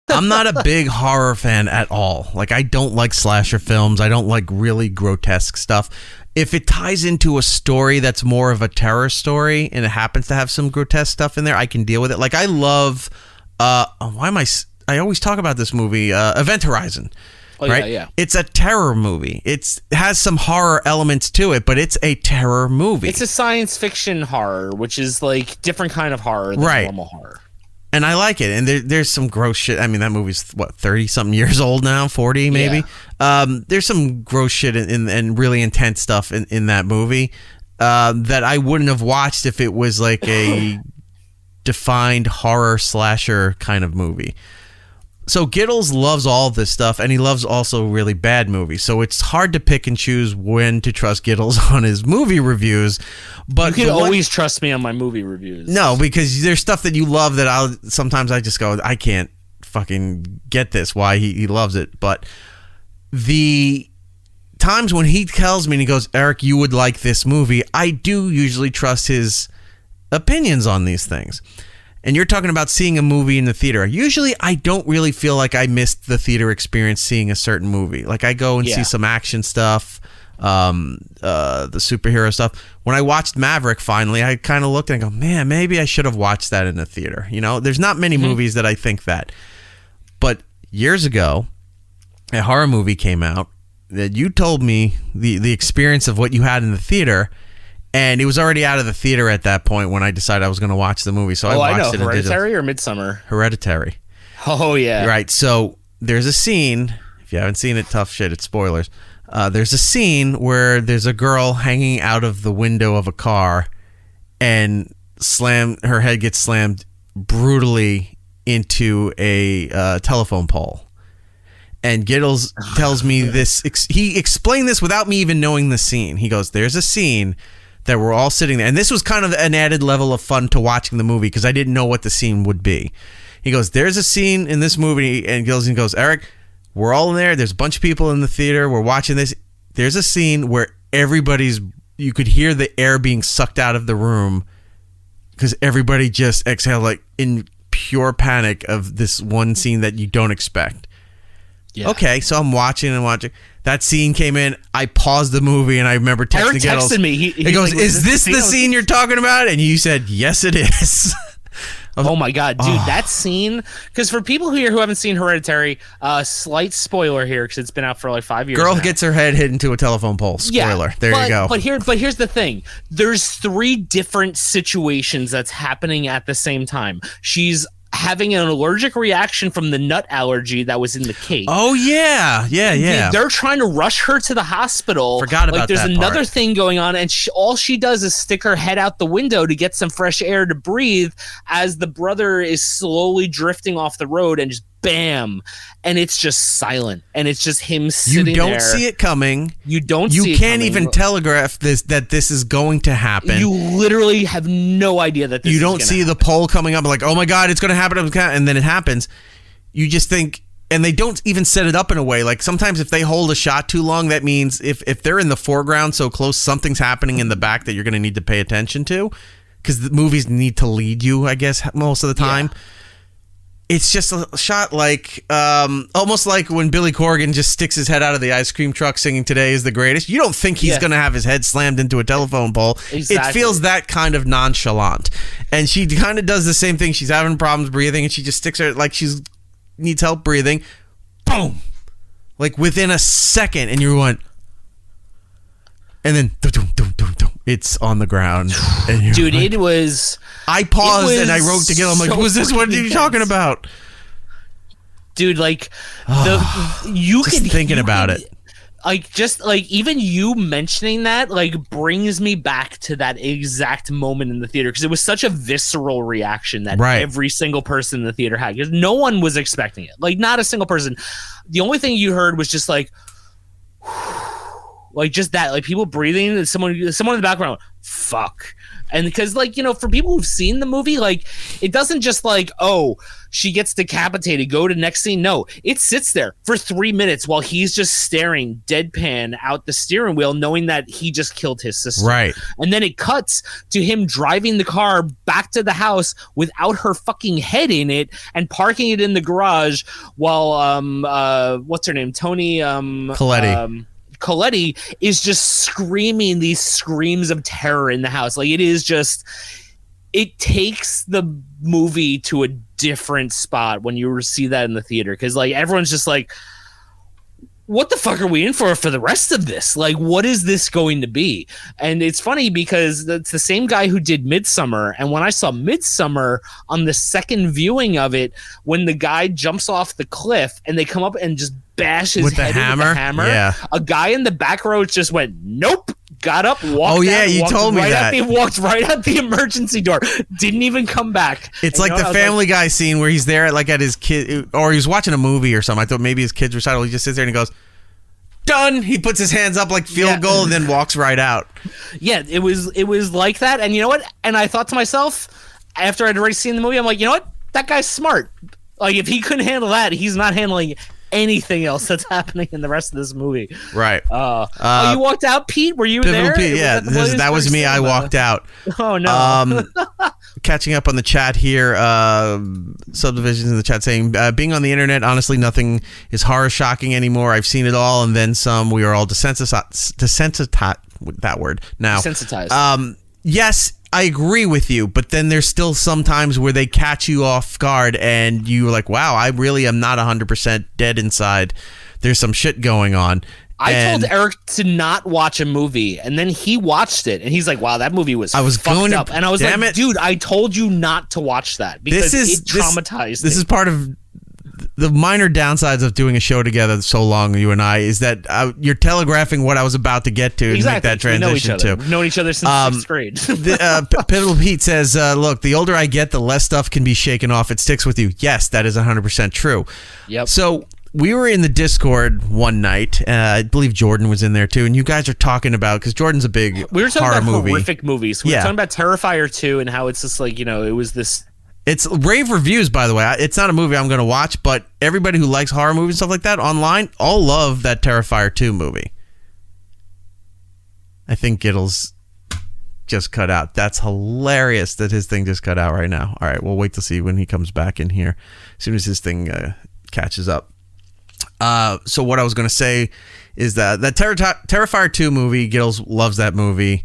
I'm not a big horror fan at all. Like, I don't like slasher films. I don't like really grotesque stuff. If it ties into a story that's more of a terror story and it happens to have some grotesque stuff in there, I can deal with it. Like, I love I always talk about this movie, Event Horizon. Oh, right? Yeah. It's a terror movie. It has some horror elements to it, but it's a terror movie. It's a science fiction horror, which is like different kind of horror than normal horror. And I like it. And there's some gross shit. I mean, that movie's, 30-something years old now? 40, maybe? Yeah. There's some gross shit and really intense stuff in that movie that I wouldn't have watched if it was like a defined horror slasher kind of movie. So Gittles loves all this stuff, and he loves also really bad movies. So it's hard to pick and choose when to trust Gittles on his movie reviews. But you can always trust me on my movie reviews. No, because there's stuff that you love that sometimes I just go, I can't fucking get this, why he loves it. But the times when he tells me and he goes, Eric, you would like this movie, I do usually trust his opinions on these things. And you're talking about seeing a movie in the theater. Usually, I don't really feel like I missed the theater experience seeing a certain movie. Like, I go and see some action stuff, the superhero stuff. When I watched Maverick, finally, I kind of looked and I go, man, maybe I should have watched that in the theater. You know, there's not many movies that I think that. But years ago, a horror movie came out that you told me the experience of what you had in the theater. And it was already out of the theater at that point when I decided I was going to watch the movie. So I watched it. Hereditary or Midsummer? Hereditary. Oh, yeah. Right. So there's a scene. If you haven't seen it, tough shit. It's spoilers. There's a scene where there's a girl hanging out of the window of a car and her head gets slammed brutally into a telephone pole. And Gittles tells me this. He explained this without me even knowing the scene. He goes, there's a scene that we're all sitting there. And this was kind of an added level of fun to watching the movie because I didn't know what the scene would be. He goes, there's a scene in this movie, and Gittles goes, Eric, we're all in there. There's a bunch of people in the theater. We're watching this. There's a scene where you could hear the air being sucked out of the room because everybody just exhaled like in pure panic of this one scene that you don't expect. Yeah. Okay, so I'm watching. That scene came in. I paused the movie, and I remember texting Gittles. Eric texted me. He goes, like, "Is this the scene you're talking about?" And you said, "Yes, it is." Oh my god, dude, that scene! Because for people here who haven't seen Hereditary, slight spoiler here because it's been out for like 5 years. Girl now. Gets her head hit into a telephone pole. Spoiler. There you go. But here's the thing: there's 3 different situations that's happening at the same time. She's having an allergic reaction from the nut allergy that was in the cake. Oh yeah. They're trying to rush her to the hospital. Forgot about that. There's another thing going on, and all she does is stick her head out the window to get some fresh air to breathe as the brother is slowly drifting off the road, and just bam, and it's just silent, and it's just him sitting there. You don't see it coming. You can't even telegraph that this is going to happen. You literally have no idea that this is going to happen. You don't see the pole coming up like, oh my god, it's going to happen, and then it happens. You just think, and they don't even set it up in a way. Like sometimes if they hold a shot too long, that means if they're in the foreground so close, something's happening in the back that you're going to need to pay attention to, because the movies need to lead you, I guess, most of the time. Yeah. It's just a shot like, almost like when Billy Corgan just sticks his head out of the ice cream truck singing "Today is the Greatest." You don't think he's going to have his head slammed into a telephone pole. Exactly. It feels that kind of nonchalant. And she kind of does the same thing. She's having problems breathing, and she just sticks her, like she's needs help breathing. Boom! Like within a second, and you went, and then it's on the ground. And dude, like, it was... I paused and I wrote to Gil. I'm like, was this what are you talking about? Dude, like, you just thinking about it. Like, just like even you mentioning that, like, brings me back to that exact moment in the theater, because it was such a visceral reaction that every single person in the theater had, because no one was expecting it. Like, not a single person. The only thing you heard was just like just that, like people breathing, and someone in the background, fuck. And because, like, you know, for people who've seen the movie, like, it doesn't just like, oh, she gets decapitated, go to next scene. No, it sits there for 3 minutes while he's just staring deadpan out the steering wheel, knowing that he just killed his sister. Right. And then it cuts to him driving the car back to the house without her fucking head in it and parking it in the garage while what's her name? Tony Coletti is just screaming these screams of terror in the house. Like, it is just, it takes the movie to a different spot when you see that in the theater, because like everyone's just like, what the fuck are we in for the rest of this? Like, what is this going to be? And it's funny because it's the same guy who did Midsummer. And when I saw Midsummer on the second viewing of it, when the guy jumps off the cliff and they come up and just bash his head with the hammer, yeah, a guy in the back row just went, nope. Got up, walked Oh, yeah, out, you told me right that. He walked right out the emergency door. Didn't even come back. It's like the Family Guy scene where he's there at his kid, or he's watching a movie or something. I thought maybe his kid's recital. He just sits there and he goes, done. He puts his hands up like field goal and then walks right out. Yeah, it was like that. And you know what? And I thought to myself, after I'd already seen the movie, I'm like, you know what? That guy's smart. Like, if he couldn't handle that, he's not handling anything else that's happening in the rest of this movie. Right. You walked out, Pete? Were you there? Pete, yeah, that was me. I walked out. Oh, no. Catching up on the chat here, Subdivisions in the chat saying, being on the internet, honestly, nothing is horror shocking anymore. I've seen it all and then some. We are all desensitized. That word now. Desensitized. Yes, I agree with you, but then there's still some times where they catch you off guard and you're like, wow, I really am not 100% dead inside. There's some shit going on. I told Erik to not watch a movie, and then he watched it, and he's like, wow, that movie was fucked up. And I was like, dude, I told you not to watch that because it traumatized me. This is part of the minor downsides of doing a show together so long, you and I, is that you're telegraphing what I was about to get to and make that transition to. We've known each other since 6th grade. Pivotal Pete says, look, the older I get, the less stuff can be shaken off. It sticks with you. Yes, that is 100% true. Yep. So we were in the Discord one night. I believe Jordan was in there too, and you guys are talking about, because Jordan's a big we were talking horror about movie. Horrific movies. We were talking about Terrifier 2 and how it's just like, you know, it was this. It's rave reviews, by the way. It's not a movie I'm going to watch, but everybody who likes horror movies and stuff like that online all love that Terrifier 2 movie. I think Gittles just cut out. That's hilarious that his thing just cut out right now. All right, we'll wait to see when he comes back in here as soon as his thing catches up. So what I was going to say is that Terrifier 2 movie, Gittles loves that movie.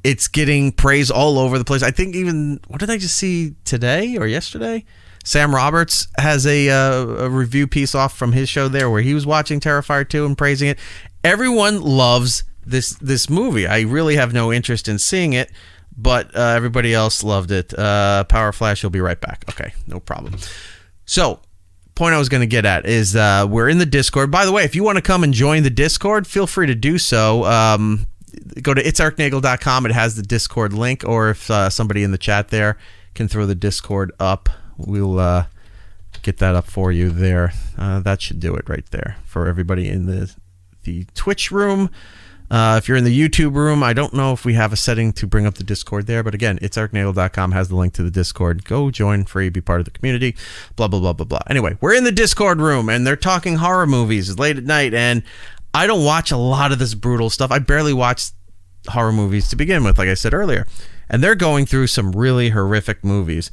It's getting praise all over the place. I think even, what did I just see today or yesterday? Sam Roberts has a review piece off from his show there where he was watching Terrifier 2 and praising it. Everyone loves this movie. I really have no interest in seeing it, but everybody else loved it. Power Flash, you'll be right back. Okay, no problem. So, point I was going to get at is we're in the Discord. By the way, if you want to come and join the Discord, feel free to do so. Go to it'seriknagel.com. It has the Discord link, or if somebody in the chat there can throw the Discord up, we'll get that up for you there. That should do it right there for everybody in the Twitch room. If you're in the YouTube room, I don't know if we have a setting to bring up the Discord there, but again, it'seriknagel.com has the link to the Discord. Go join free, be part of the community, blah, blah, blah, blah, blah. Anyway, we're in the Discord room, and they're talking horror movies late at night, and I don't watch a lot of this brutal stuff. I barely watch horror movies to begin with, like I said earlier. And they're going through some really horrific movies.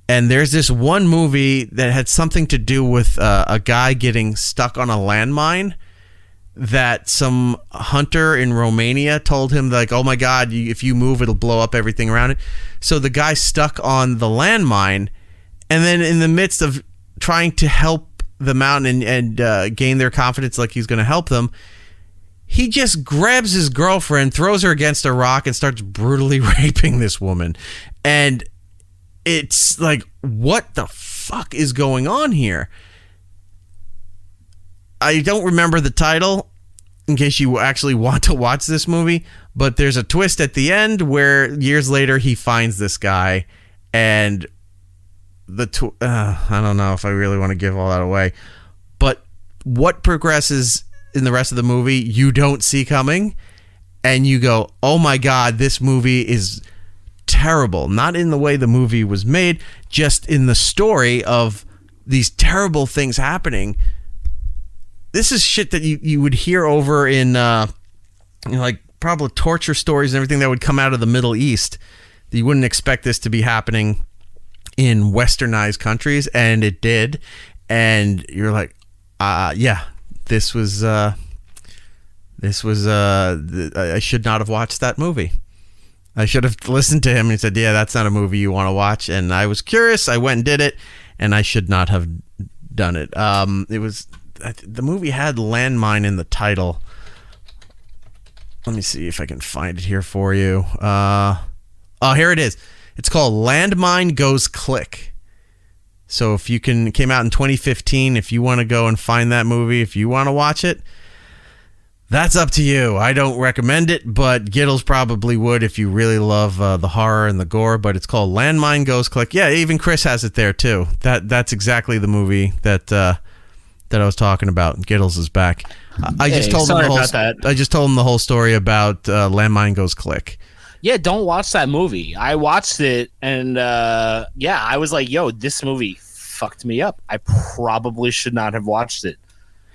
And there's this one movie that had something to do with a guy getting stuck on a landmine that some hunter in Romania told him, like, oh my God, if you move, it'll blow up everything around it. So the guy stuck on the landmine, and then in the midst of trying to help them out and gain their confidence like he's going to help them, he just grabs his girlfriend, throws her against a rock, and starts brutally raping this woman. And it's like, what the fuck is going on here? I don't remember the title in case you actually want to watch this movie, but there's a twist at the end where years later he finds this guy, and I don't know if I really want to give all that away, but what progresses in the rest of the movie you don't see coming, and you go, oh my God, this movie is terrible. Not in the way the movie was made, just in the story of these terrible things happening. This is shit that you would hear over in like probably torture stories and everything that would come out of the Middle East. You wouldn't expect this to be happening in westernized countries, and it did. And you're like, yeah, this was I should not have watched that movie. I should have listened to him and he said, yeah, that's not a movie you want to watch. And I was curious. I went and did it, and I should not have done it. The movie had landmine in the title. Let me see if I can find it here for you. Here it is. It's called Landmine Goes Click. So if you it came out in 2015. If you want to go and find that movie, if you want to watch it, that's up to you. I don't recommend it, but Gittles probably would if you really love the horror and the gore. But it's called Landmine Goes Click. Yeah, even Chris has it there too. That's exactly the movie that I was talking about. Gittles is back. I just told him the whole story about Landmine Goes Click. Yeah, don't watch that movie. I watched it, and I was like, yo, this movie fucked me up. I probably should not have watched it.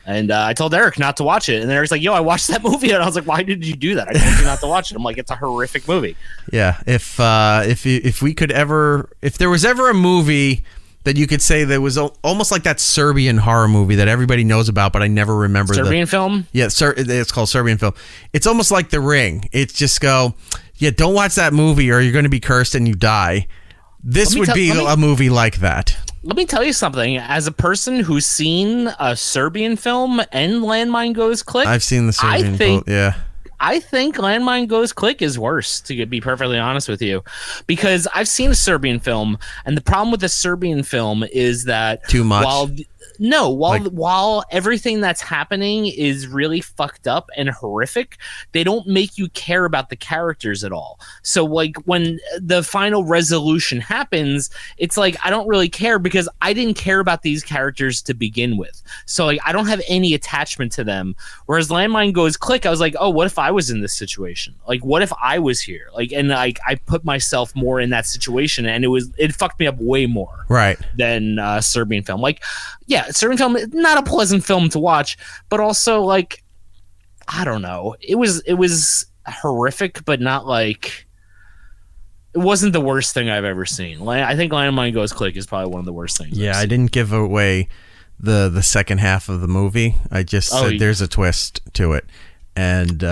And I told Erik not to watch it. And then Erik's like, yo, I watched that movie. And I was like, why did you do that? I told you not to watch it. I'm like, it's a horrific movie. Yeah, if there was ever a movie that you could say that was almost like that Serbian horror movie that everybody knows about, but I never remember. Serbian film? Yeah, it's called Serbian film. It's almost like The Ring. It's just don't watch that movie or you're going to be cursed and you die. This would be a movie like that. Let me tell you something. As a person who's seen a Serbian film and Landmine Goes Click, I've seen the Serbian film. Yeah. I think Landmine Goes Click is worse, to be perfectly honest with you, because I've seen a Serbian film, and the problem with the Serbian film is that too much. While everything that's happening is really fucked up and horrific, they don't make you care about the characters at all. So like when the final resolution happens, it's like I don't really care because I didn't care about these characters to begin with. So like I don't have any attachment to them. Whereas Landmine Goes Click, I was like, oh, what if I was in this situation? Like what if I was here? Like and like I put myself more in that situation, and it fucked me up way more than Serbian film. Like yeah, Serbian film, not a pleasant film to watch, but also like I don't know. It was horrific, but not like it wasn't the worst thing I've ever seen. I think Landmine Goes Click is probably one of the worst things. Yeah, I didn't give away the second half of the movie. I just said there's a twist to it, and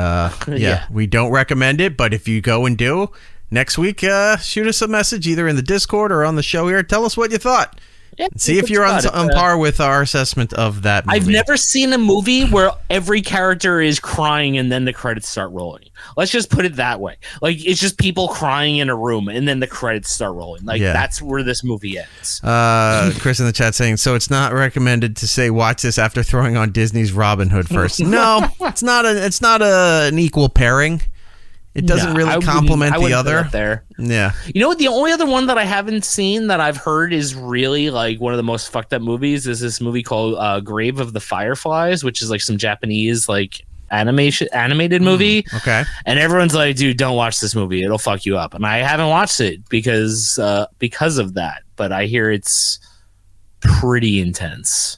we don't recommend it. But if you go and do next week, shoot us a message either in the Discord or on the show here. Tell us what you thought. Yeah, see if you're on par with our assessment of that movie. I've never seen a movie where every character is crying and then the credits start rolling. Let's just put it that way. Like it's just people crying in a room and then the credits start rolling. Like that's where this movie ends. Chris in the chat saying, so it's not recommended to say watch this after throwing on Disney's Robin Hood first. No, it's not an equal pairing. It doesn't really complement the other. There. Yeah. You know what? The only other one that I haven't seen that I've heard is really like one of the most fucked up movies is this movie called Grave of the Fireflies, which is like some Japanese like animated movie. Okay. And everyone's like, dude, don't watch this movie. It'll fuck you up. And I haven't watched it because of that. But I hear it's pretty intense.